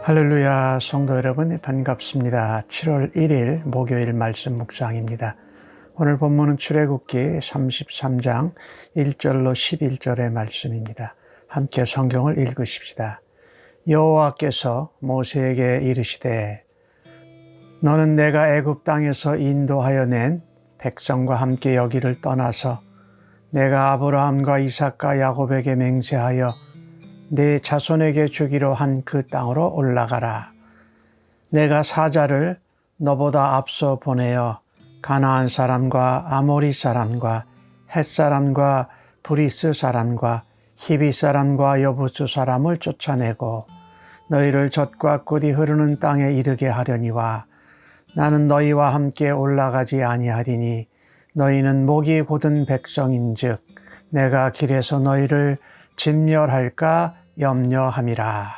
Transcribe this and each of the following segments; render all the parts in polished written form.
할렐루야, 성도 여러분 반갑습니다. 7월 1일 목요일 말씀 묵상입니다. 오늘 본문은 출애굽기 33장 1절로 11절의 말씀입니다. 함께 성경을 읽으십시다. 여호와께서 모세에게 이르시되 너는 내가 애굽 땅에서 인도하여 낸 백성과 함께 여기를 떠나서 내가 아브라함과 이삭과 야곱에게 맹세하여 내 자손에게 주기로 한 그 땅으로 올라가라. 내가 사자를 너보다 앞서 보내어 가나안 사람과 아모리 사람과 헷 사람과 브리스 사람과 히비 사람과 여부스 사람을 쫓아내고 너희를 젖과 꿀이 흐르는 땅에 이르게 하려니와 나는 너희와 함께 올라가지 아니하리니 너희는 목이 곧은 백성인즉 내가 길에서 너희를 진멸할까 염려함이라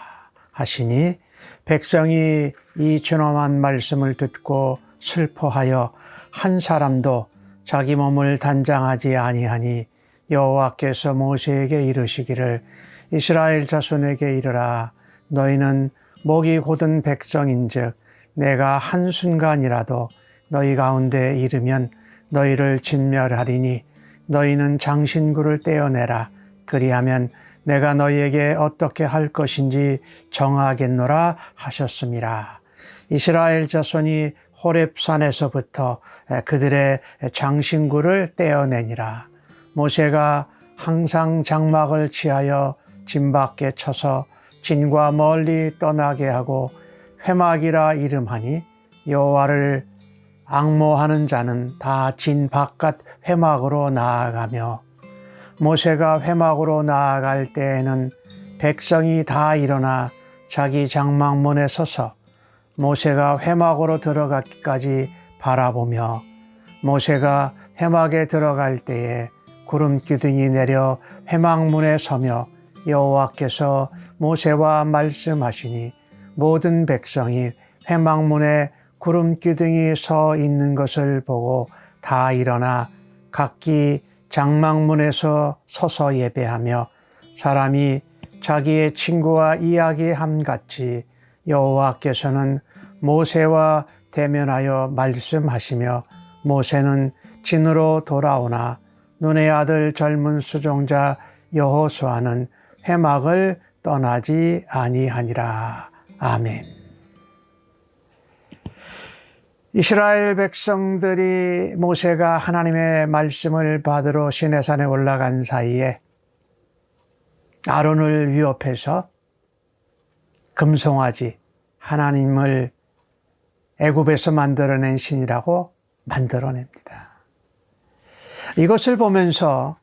하시니 백성이 이 준엄한 말씀을 듣고 슬퍼하여 한 사람도 자기 몸을 단장하지 아니하니 여호와께서 모세에게 이르시기를 이스라엘 자손에게 이르라 너희는 목이 곧은 백성인즉 내가 한순간이라도 너희 가운데 이르면 너희를 진멸하리니 너희는 장신구를 떼어내라 그리하면 내가 너희에게 어떻게 할 것인지 정하겠노라 하셨습니다. 이스라엘 자손이 호렙산에서부터 그들의 장신구를 떼어내니라. 모세가 항상 장막을 취하여 진 밖에 쳐서 진과 멀리 떠나게 하고 회막이라 이름하니 여호와를 앙모하는 자는 다 진 바깥 회막으로 나아가며 모세가 회막으로 나아갈 때에는 백성이 다 일어나 자기 장막문에 서서 모세가 회막으로 들어가기까지 바라보며 모세가 회막에 들어갈 때에 구름 기둥이 내려 회막문에 서며 여호와께서 모세와 말씀하시니 모든 백성이 회막문에 구름 기둥이 서 있는 것을 보고 다 일어나 각기 장막문에서 서서 예배하며 사람이 자기의 친구와 이야기함 같이 여호와께서는 모세와 대면하여 말씀하시며 모세는 진으로 돌아오나 눈의 아들 젊은 수종자 여호수아는 회막을 떠나지 아니하니라. 아멘. 이스라엘 백성들이 모세가 하나님의 말씀을 받으러 시내산에 올라간 사이에 아론을 위협해서 금송아지 하나님을 애굽에서 만들어낸 신이라고 만들어냅니다. 이것을 보면서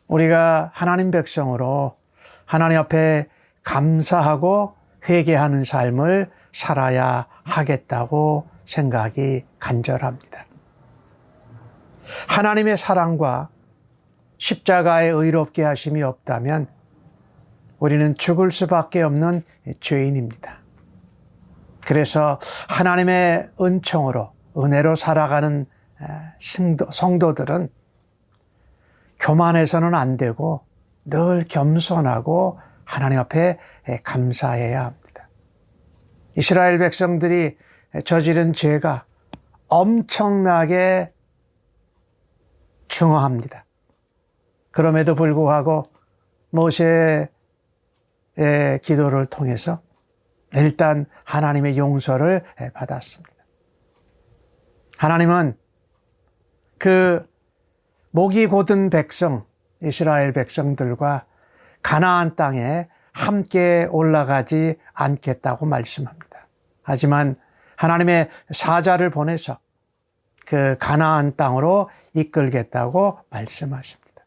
우리가 하나님 백성으로 하나님 앞에 감사하고 회개하는 삶을 살아야 하겠다고 생각이 간절합니다. 하나님의 사랑과 십자가의 의롭게 하심이 없다면 우리는 죽을 수밖에 없는 죄인입니다. 그래서 하나님의 은총으로 은혜로 살아가는 성도들은 교만해서는 안 되고 늘 겸손하고 하나님 앞에 감사해야 합니다. 이스라엘 백성들이 저지른 죄가 엄청나게 중요합니다. 그럼에도 불구하고 모세의 기도를 통해서 일단 하나님의 용서를 받았습니다. 하나님은 그 목이 곧은 백성, 이스라엘 백성들과 가나안 땅에 함께 올라가지 않겠다고 말씀합니다. 하지만 하나님의 사자를 보내서 그 가나안 땅으로 이끌겠다고 말씀하십니다.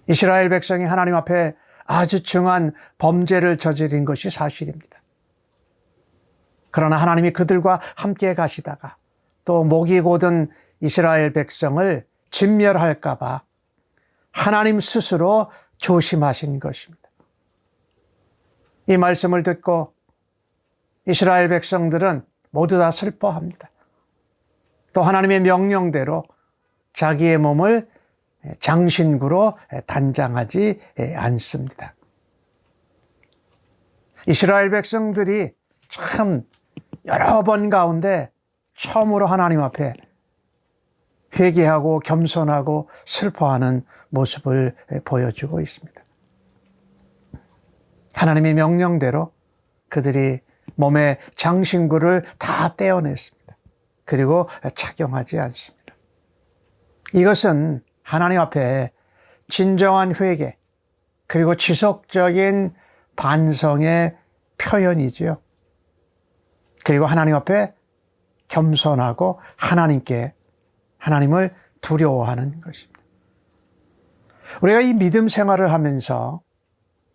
이스라엘 백성이 하나님 앞에 아주 중한 범죄를 저지른 것이 사실입니다. 그러나 하나님이 그들과 함께 가시다가 또 목이 곧은 이스라엘 백성을 진멸할까 봐 하나님 스스로 조심하신 것입니다. 이 말씀을 듣고 이스라엘 백성들은 모두 다 슬퍼합니다. 또 하나님의 명령대로 자기의 몸을 장신구로 단장하지 않습니다. 이스라엘 백성들이 참 여러 번 가운데 처음으로 하나님 앞에 회개하고 겸손하고 슬퍼하는 모습을 보여주고 있습니다. 하나님의 명령대로 그들이 몸에 장신구를 다 떼어냈습니다. 그리고 착용하지 않습니다. 이것은 하나님 앞에 진정한 회개 그리고 지속적인 반성의 표현이지요. 그리고 하나님 앞에 겸손하고 하나님을 두려워하는 것입니다. 우리가 이 믿음 생활을 하면서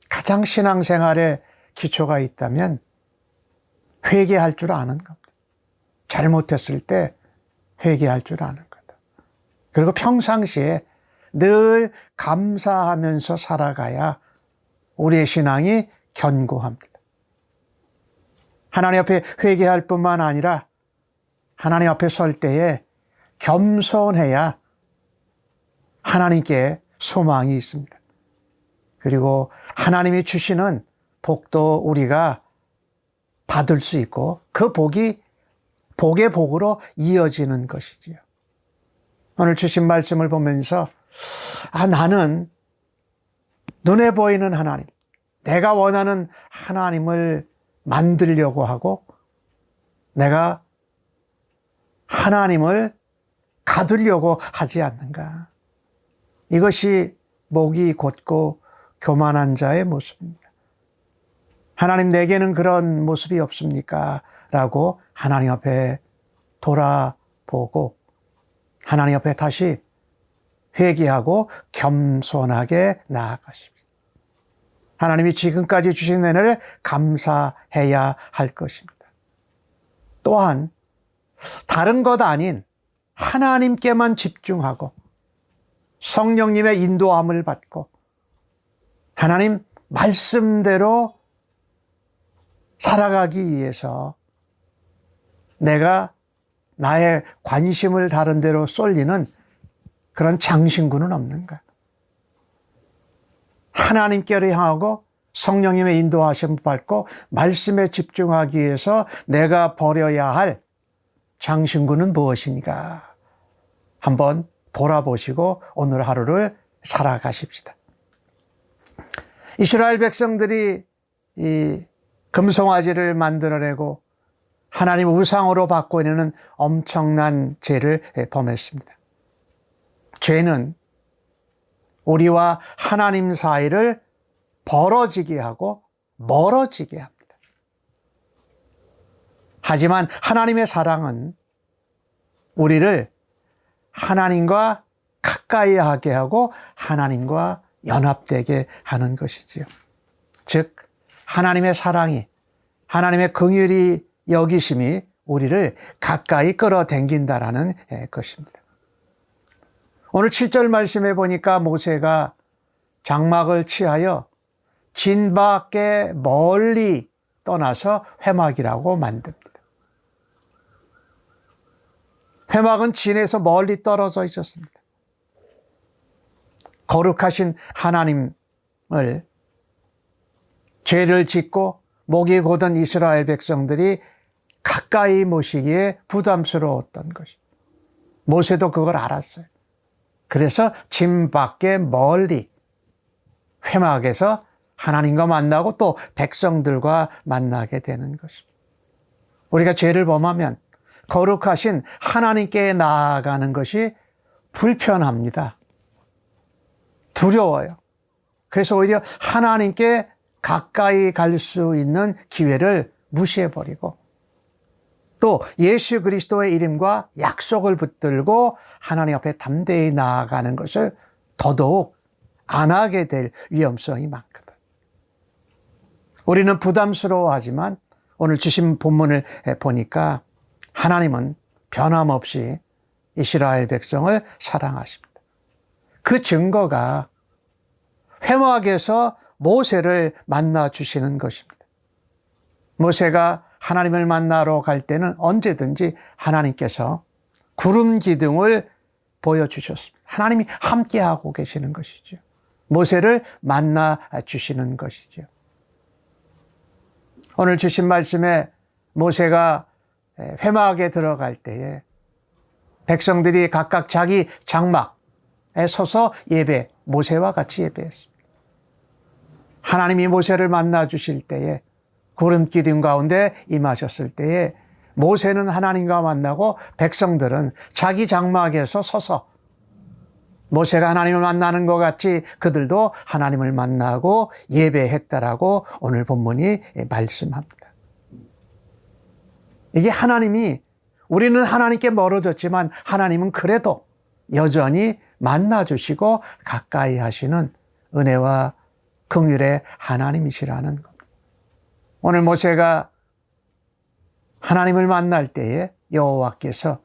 가장 신앙생활에 기초가 있다면 회개할 줄 아는 겁니다. 잘못했을 때 회개할 줄 아는 거다. 그리고 평상시에 늘 감사하면서 살아가야 우리의 신앙이 견고합니다. 하나님 앞에 회개할 뿐만 아니라 하나님 앞에 설 때에 겸손해야 하나님께 소망이 있습니다. 그리고 하나님이 주시는 복도 우리가 받을 수 있고 그 복이 복의 복으로 이어지는 것이지요. 오늘 주신 말씀을 보면서 나는 눈에 보이는 하나님, 내가 원하는 하나님을 만들려고 하고 내가 하나님을 가두려고 하지 않는가. 이것이 목이 곧고 교만한 자의 모습입니다. 하나님 내게는 그런 모습이 없습니까? 라고 하나님 앞에 돌아보고 하나님 앞에 다시 회개하고 겸손하게 나아가십니다. 하나님이 지금까지 주신 은혜를 감사해야 할 것입니다. 또한 다른 것 아닌 하나님께만 집중하고 성령님의 인도함을 받고 하나님 말씀대로 살아가기 위해서 내가 나의 관심을 다른 데로 쏠리는 그런 장신구는 없는가? 하나님께로 향하고 성령님의 인도하심을 받고 말씀에 집중하기 위해서 내가 버려야 할 장신구는 무엇인가? 한번 돌아보시고 오늘 하루를 살아가십시다. 이스라엘 백성들이 이 금송아지를 만들어내고 하나님 우상으로 바꿔내는 엄청난 죄를 범했습니다. 죄는 우리와 하나님 사이를 벌어지게 하고 멀어지게 합니다. 하지만 하나님의 사랑은 우리를 하나님과 가까이 하게 하고 하나님과 연합되게 하는 것이지요. 즉 하나님의 사랑이 하나님의 긍휼이 여기심이 우리를 가까이 끌어당긴다라는 것입니다. 오늘 7절 말씀에 보니까 모세가 장막을 취하여 진 밖에 멀리 떠나서 회막이라고 만듭니다. 회막은 진에서 멀리 떨어져 있었습니다. 거룩하신 하나님을 죄를 짓고 목이 고든 이스라엘 백성들이 가까이 모시기에 부담스러웠던 것이. 모세도 그걸 알았어요. 그래서 진 밖에 멀리 회막에서 하나님과 만나고 또 백성들과 만나게 되는 것입니다. 우리가 죄를 범하면 거룩하신 하나님께 나아가는 것이 불편합니다. 두려워요. 그래서 오히려 하나님께 가까이 갈 수 있는 기회를 무시해버리고 또 예수 그리스도의 이름과 약속을 붙들고 하나님 앞에 담대히 나아가는 것을 더더욱 안 하게 될 위험성이 많거든. 우리는 부담스러워하지만 오늘 주신 본문을 보니까 하나님은 변함없이 이스라엘 백성을 사랑하십니다. 그 증거가 회막에서 모세를 만나 주시는 것입니다. 모세가 하나님을 만나러 갈 때는 언제든지 하나님께서 구름 기둥을 보여주셨습니다. 하나님이 함께하고 계시는 것이죠. 모세를 만나 주시는 것이죠. 오늘 주신 말씀에 모세가 회막에 들어갈 때에 백성들이 각각 자기 장막에 서서 모세와 같이 예배했습니다. 하나님이 모세를 만나 주실 때에 구름 기둥 가운데 임하셨을 때에 모세는 하나님과 만나고 백성들은 자기 장막에서 서서 모세가 하나님을 만나는 것 같이 그들도 하나님을 만나고 예배했다라고 오늘 본문이 말씀합니다. 이게 하나님이, 우리는 하나님께 멀어졌지만 하나님은 그래도 여전히 만나주시고 가까이 하시는 은혜와 긍휼의 하나님이시라는 겁니다. 오늘 모세가 하나님을 만날 때에 여호와께서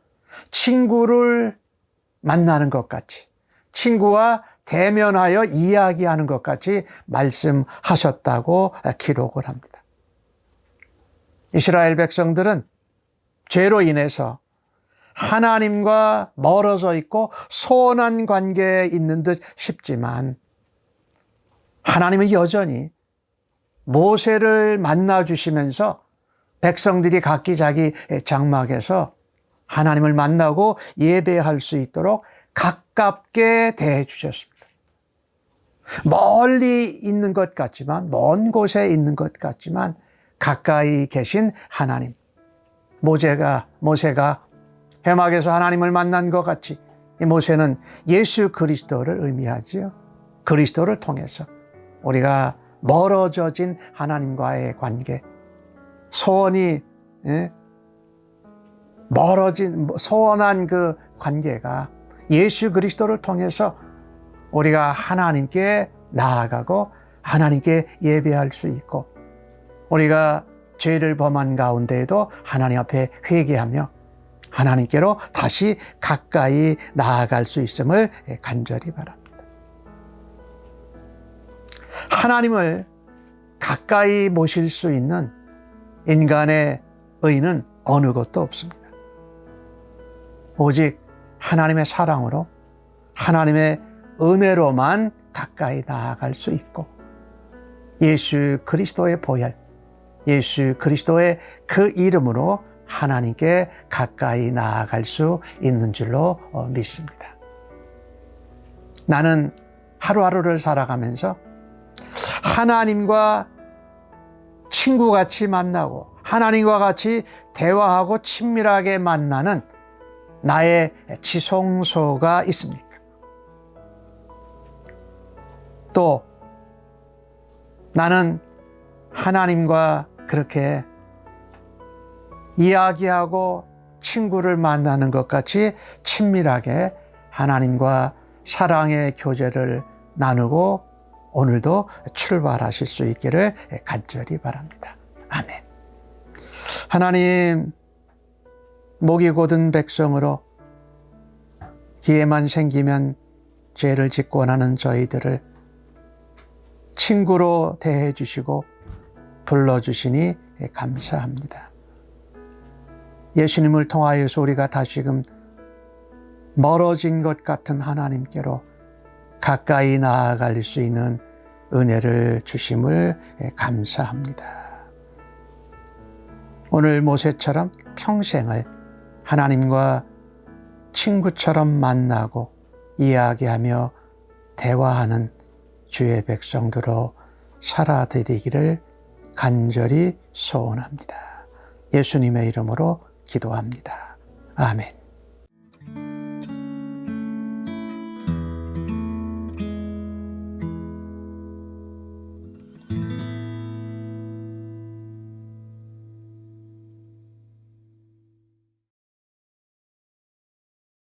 친구를 만나는 것 같이, 친구와 대면하여 이야기하는 것 같이 말씀하셨다고 기록을 합니다. 이스라엘 백성들은 죄로 인해서 하나님과 멀어져 있고 소원한 관계에 있는 듯 싶지만 하나님은 여전히 모세를 만나 주시면서 백성들이 각기 자기 장막에서 하나님을 만나고 예배할 수 있도록 가깝게 대해 주셨습니다. 멀리 있는 것 같지만, 먼 곳에 있는 것 같지만 가까이 계신 하나님. 모세가 회막에서 하나님을 만난 것 같이 이 모세는 예수 그리스도를 의미하지요. 그리스도를 통해서 우리가 멀어져진 하나님과의 관계, 소원이 멀어진 소원한 그 관계가 예수 그리스도를 통해서 우리가 하나님께 나아가고 하나님께 예배할 수 있고, 우리가 죄를 범한 가운데에도 하나님 앞에 회개하며 하나님께로 다시 가까이 나아갈 수 있음을 간절히 바랍니다. 하나님을 가까이 모실 수 있는 인간의 의는 어느 것도 없습니다. 오직 하나님의 사랑으로, 하나님의 은혜로만 가까이 나아갈 수 있고, 예수 그리스도의 보혈, 예수 그리스도의 그 이름으로 하나님께 가까이 나아갈 수 있는 줄로 믿습니다. 나는 하루하루를 살아가면서 하나님과 친구같이 만나고 하나님과 같이 대화하고 친밀하게 만나는 나의 지성소가 있습니까? 또 나는 하나님과 그렇게 이야기하고 친구를 만나는 것 같이 친밀하게 하나님과 사랑의 교제를 나누고 오늘도 출발하실 수 있기를 간절히 바랍니다. 아멘. 하나님, 목이 곧은 백성으로 기회만 생기면 죄를 짓고 원하는 저희들을 친구로 대해 주시고 불러주시니 감사합니다. 예수님을 통하여서 우리가 다시금 멀어진 것 같은 하나님께로 가까이 나아갈 수 있는 은혜를 주심을 감사합니다. 오늘 모세처럼 평생을 하나님과 친구처럼 만나고 이야기하며 대화하는 주의 백성들로 살아드리기를 간절히 소원합니다. 예수님의 이름으로 기도합니다. 아멘.